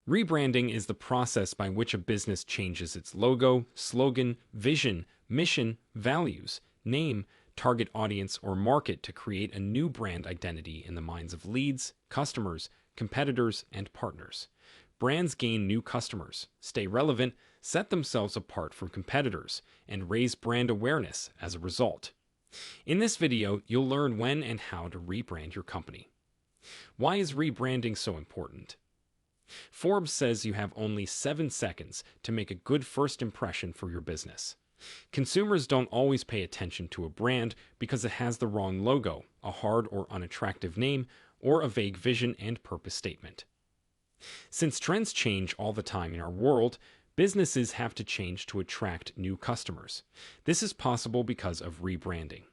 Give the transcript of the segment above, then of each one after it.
Rebranding is the process by which a business changes its logo, slogan, vision, mission, values, name, target audience, or market to create a new brand identity in the minds of leads, customers, competitors, and partners. Brands gain new customers, stay relevant, set themselves apart from competitors, and raise brand awareness as a result. In this video, you'll learn when and how to rebrand your company. Why is rebranding so important? Forbes says you have only 7 seconds to make a good first impression for your business. Consumers don't always pay attention to a brand because it has the wrong logo, a hard or unattractive name, or a vague vision and purpose statement. Since trends change all the time in our world, businesses have to change to attract new customers. This is possible because of rebranding.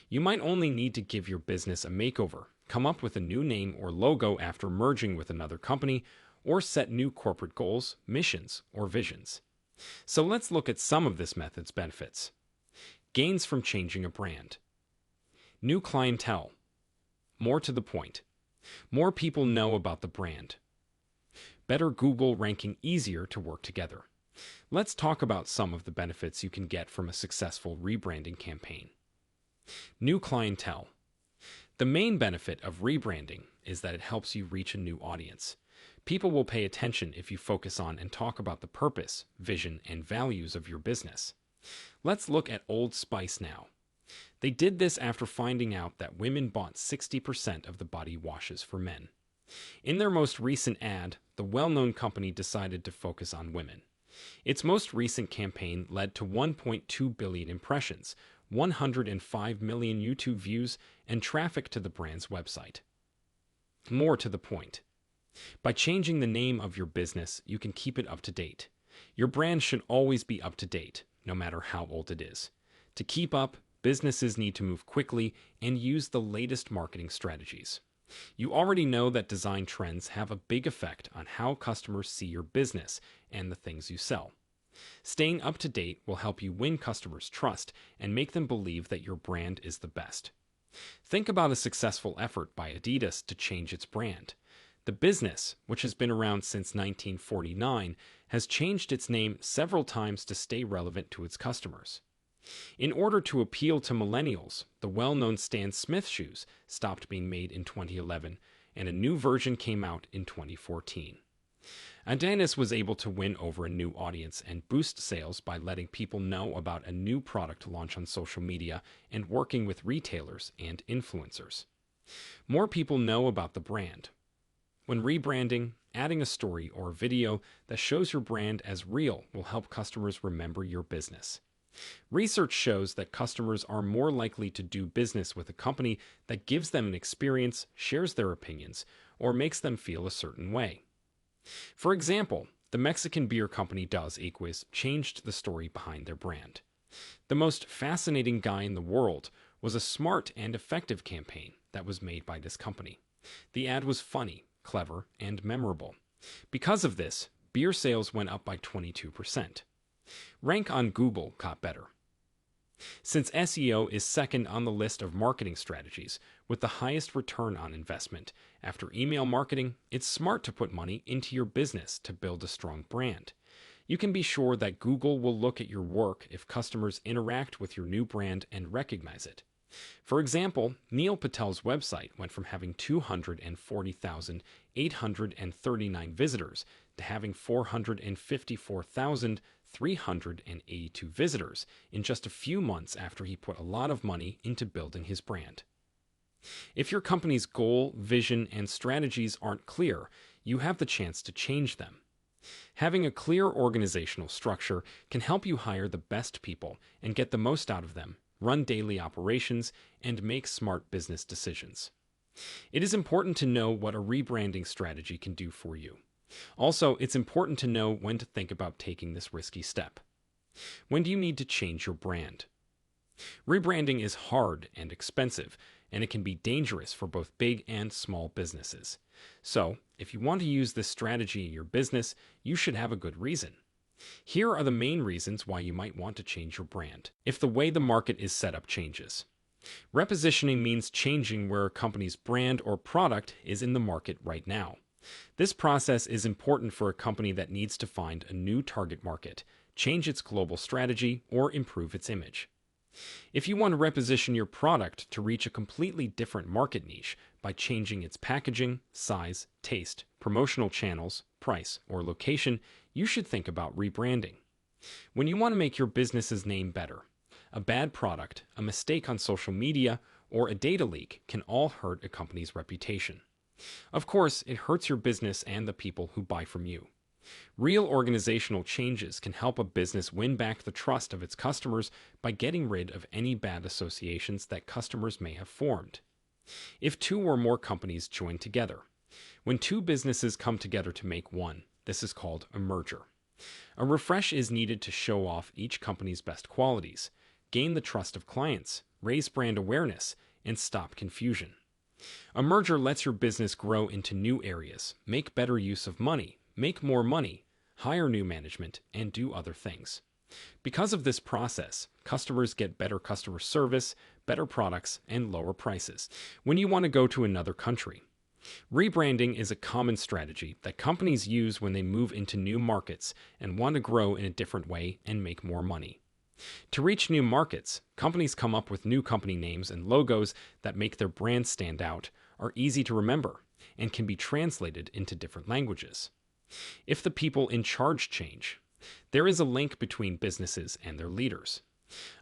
You might only need to give your business a makeover, come up with a new name or logo after merging with another company, or set new corporate goals, missions, or visions. So let's look at some of this method's benefits. Gains from changing a brand. New clientele. More to the point. More people know about the brand. Better Google ranking, easier to work together. Let's talk about some of the benefits you can get from a successful rebranding campaign. New clientele. The main benefit of rebranding is that it helps you reach a new audience. People will pay attention if you focus on and talk about the purpose, vision, and values of your business. Let's look at Old Spice now. They did this after finding out that women bought 60% of the body washes for men. In their most recent ad, the well-known company decided to focus on women. Its most recent campaign led to 1.2 billion impressions, 105 million YouTube views, and traffic to the brand's website. More to the point. By changing the name of your business, you can keep it up to date. Your brand should always be up to date, no matter how old it is. To keep up, businesses need to move quickly and use the latest marketing strategies. You already know that design trends have a big effect on how customers see your business and the things you sell. Staying up to date will help you win customers' trust and make them believe that your brand is the best. Think about a successful effort by Adidas to change its brand. The business, which has been around since 1949, has changed its name several times to stay relevant to its customers. In order to appeal to millennials, the well-known Stan Smith shoes stopped being made in 2011, and a new version came out in 2014. Adidas was able to win over a new audience and boost sales by letting people know about a new product launch on social media and working with retailers and influencers. More people know about the brand. When rebranding, adding a story or a video that shows your brand as real will help customers remember your business. Research shows that customers are more likely to do business with a company that gives them an experience, shares their opinions, or makes them feel a certain way. For example, the Mexican beer company Dos Equis changed the story behind their brand. The most fascinating guy in the world was a smart and effective campaign that was made by this company. The ad was funny, clever, and memorable. Because of this, beer sales went up by 22%. Rank on Google got better. Since SEO is second on the list of marketing strategies with the highest return on investment after email marketing, it's smart to put money into your business to build a strong brand. You can be sure that Google will look at your work if customers interact with your new brand and recognize it. For example, Neil Patel's website went from having 240,839 visitors to having 454,382 visitors in just a few months after he put a lot of money into building his brand. If your company's goal, vision, and strategies aren't clear, you have the chance to change them. Having a clear organizational structure can help you hire the best people and get the most out of them, run daily operations, and make smart business decisions. It is important to know what a rebranding strategy can do for you. Also, it's important to know when to think about taking this risky step. When do you need to change your brand? Rebranding is hard and expensive, and it can be dangerous for both big and small businesses. So, if you want to use this strategy in your business, you should have a good reason. Here are the main reasons why you might want to change your brand. If the way the market is set up changes. Repositioning means changing where a company's brand or product is in the market right now. This process is important for a company that needs to find a new target market, change its global strategy, or improve its image. If you want to reposition your product to reach a completely different market niche by changing its packaging, size, taste, promotional channels, price, or location, you should think about rebranding. When you want to make your business's name better, a bad product, a mistake on social media, or a data leak can all hurt a company's reputation. Of course, it hurts your business and the people who buy from you. Real organizational changes can help a business win back the trust of its customers by getting rid of any bad associations that customers may have formed. If two or more companies join together, when two businesses come together to make one, this is called a merger. A refresh is needed to show off each company's best qualities, gain the trust of clients, raise brand awareness, and stop confusion. A merger lets your business grow into new areas, make better use of money, make more money, hire new management, and do other things. Because of this process, customers get better customer service, better products, and lower prices. When you want to go to another country, rebranding is a common strategy that companies use when they move into new markets and want to grow in a different way and make more money. To reach new markets, companies come up with new company names and logos that make their brand stand out, are easy to remember, and can be translated into different languages. If the people in charge change, there is a link between businesses and their leaders.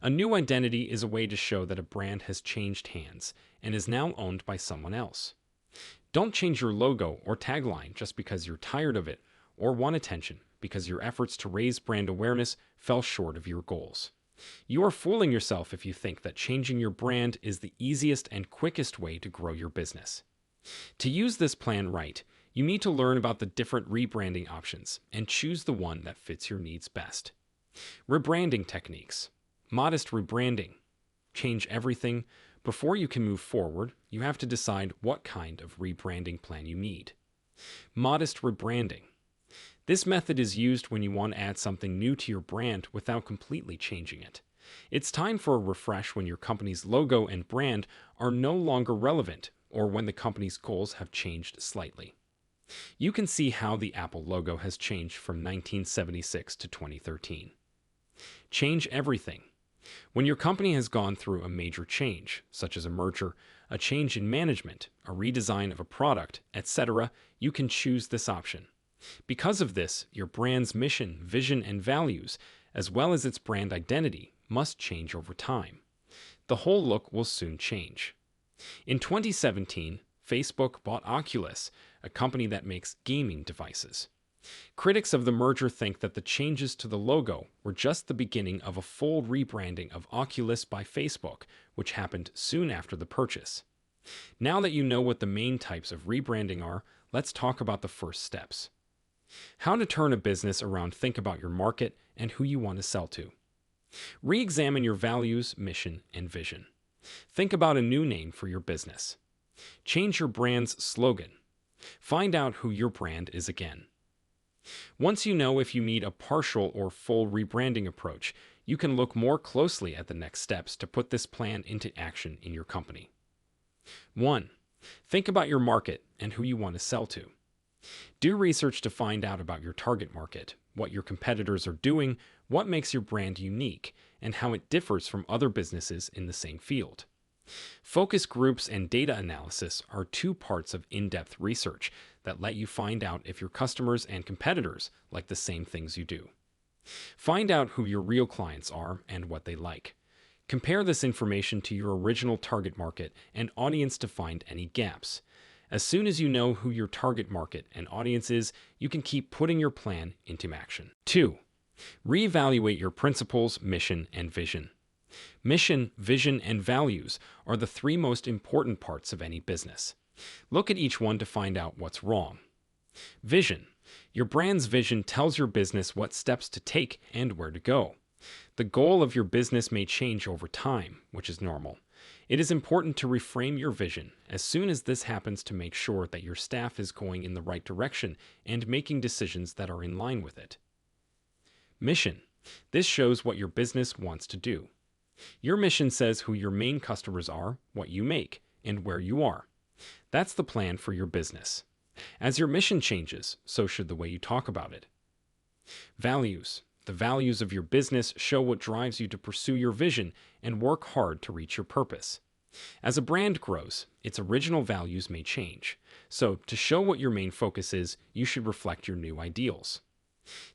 A new identity is a way to show that a brand has changed hands and is now owned by someone else. Don't change your logo or tagline just because you're tired of it or want attention because your efforts to raise brand awareness fell short of your goals. You are fooling yourself if you think that changing your brand is the easiest and quickest way to grow your business. To use this plan right, you need to learn about the different rebranding options and choose the one that fits your needs best. Rebranding techniques. Modest rebranding. Change everything. Before you can move forward, you have to decide what kind of rebranding plan you need. Modest rebranding. This method is used when you want to add something new to your brand without completely changing it. It's time for a refresh when your company's logo and brand are no longer relevant or when the company's goals have changed slightly. You can see how the Apple logo has changed from 1976 to 2013. Change everything. When your company has gone through a major change, such as a merger, a change in management, a redesign of a product, etc., you can choose this option. Because of this, your brand's mission, vision, and values, as well as its brand identity, must change over time. The whole look will soon change. In 2017, Facebook bought Oculus, a company that makes gaming devices. Critics of the merger think that the changes to the logo were just the beginning of a full rebranding of Oculus by Facebook, which happened soon after the purchase. Now that you know what the main types of rebranding are, let's talk about the first steps. How to turn a business around. Think about your market and who you want to sell to. Re-examine your values, mission, and vision. Think about a new name for your business. Change your brand's slogan. Find out who your brand is again. Once you know if you need a partial or full rebranding approach, you can look more closely at the next steps to put this plan into action in your company. 1. Think about your market and who you want to sell to. Do research to find out about your target market, what your competitors are doing, what makes your brand unique, and how it differs from other businesses in the same field. Focus groups and data analysis are two parts of in-depth research that let you find out if your customers and competitors like the same things you do. Find out who your real clients are and what they like. Compare this information to your original target market and audience to find any gaps. As soon as you know who your target market and audience is, you can keep putting your plan into action. 2. Reevaluate your principles, mission, and vision. Mission, vision, and values are the three most important parts of any business. Look at each one to find out what's wrong. Vision. Your brand's vision tells your business what steps to take and where to go. The goal of your business may change over time, which is normal. It is important to reframe your vision as soon as this happens to make sure that your staff is going in the right direction and making decisions that are in line with it. Mission. This shows what your business wants to do. Your mission says who your main customers are, what you make, and where you are. That's the plan for your business. As your mission changes, so should the way you talk about it. Values. The values of your business show what drives you to pursue your vision and work hard to reach your purpose. As a brand grows, its original values may change. So, to show what your main focus is, you should reflect your new ideals.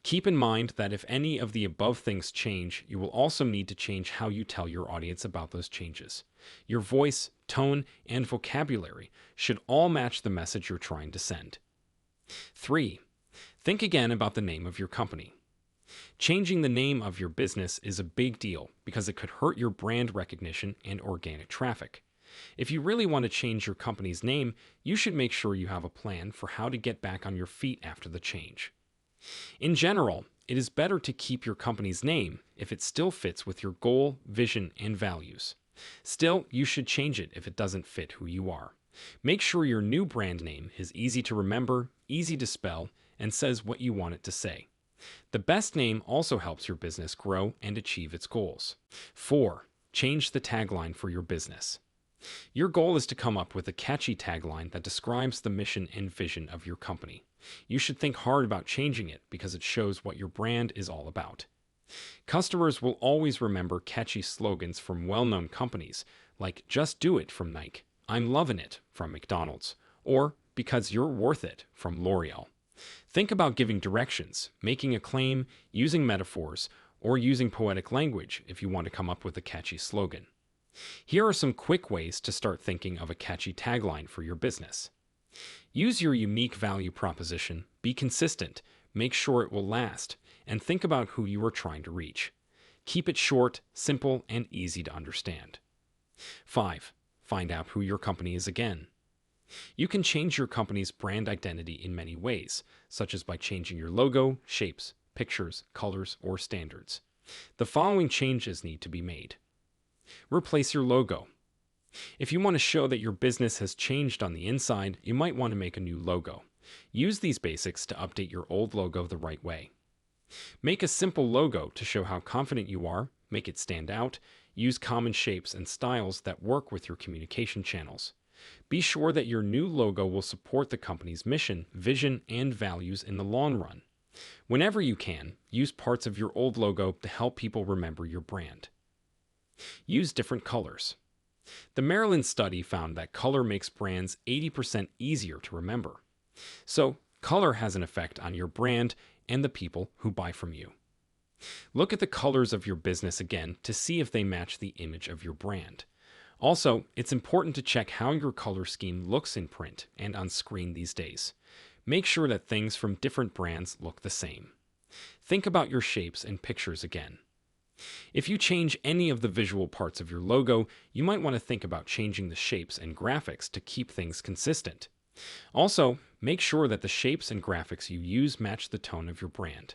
Keep in mind that if any of the above things change, you will also need to change how you tell your audience about those changes. Your voice, tone, and vocabulary should all match the message you're trying to send. 3. Think again about the name of your company. Changing the name of your business is a big deal because it could hurt your brand recognition and organic traffic. If you really want to change your company's name, you should make sure you have a plan for how to get back on your feet after the change. In general, it is better to keep your company's name if it still fits with your goal, vision, and values. Still, you should change it if it doesn't fit who you are. Make sure your new brand name is easy to remember, easy to spell, and says what you want it to say. The best name also helps your business grow and achieve its goals. 4. Change the tagline for your business. Your goal is to come up with a catchy tagline that describes the mission and vision of your company. You should think hard about changing it because it shows what your brand is all about. Customers will always remember catchy slogans from well-known companies like "Just Do It" from Nike, "I'm Lovin' It" from McDonald's, or "Because You're Worth It" from L'Oreal. Think about giving directions, making a claim, using metaphors, or using poetic language if you want to come up with a catchy slogan. Here are some quick ways to start thinking of a catchy tagline for your business. Use your unique value proposition, be consistent, make sure it will last, and think about who you are trying to reach. Keep it short, simple, and easy to understand. 5. Find out who your company is again. You can change your company's brand identity in many ways, such as by changing your logo, shapes, pictures, colors, or standards. The following changes need to be made. Replace your logo. If you want to show that your business has changed on the inside, you might want to make a new logo. Use these basics to update your old logo the right way. Make a simple logo to show how confident you are, make it stand out, use common shapes and styles that work with your communication channels. Be sure that your new logo will support the company's mission, vision, and values in the long run. Whenever you can, use parts of your old logo to help people remember your brand. Use different colors. The Maryland study found that color makes brands 80% easier to remember. So, color has an effect on your brand and the people who buy from you. Look at the colors of your business again to see if they match the image of your brand. Also, it's important to check how your color scheme looks in print and on screen these days. Make sure that things from different brands look the same. Think about your shapes and pictures again. If you change any of the visual parts of your logo, you might want to think about changing the shapes and graphics to keep things consistent. Also, make sure that the shapes and graphics you use match the tone of your brand.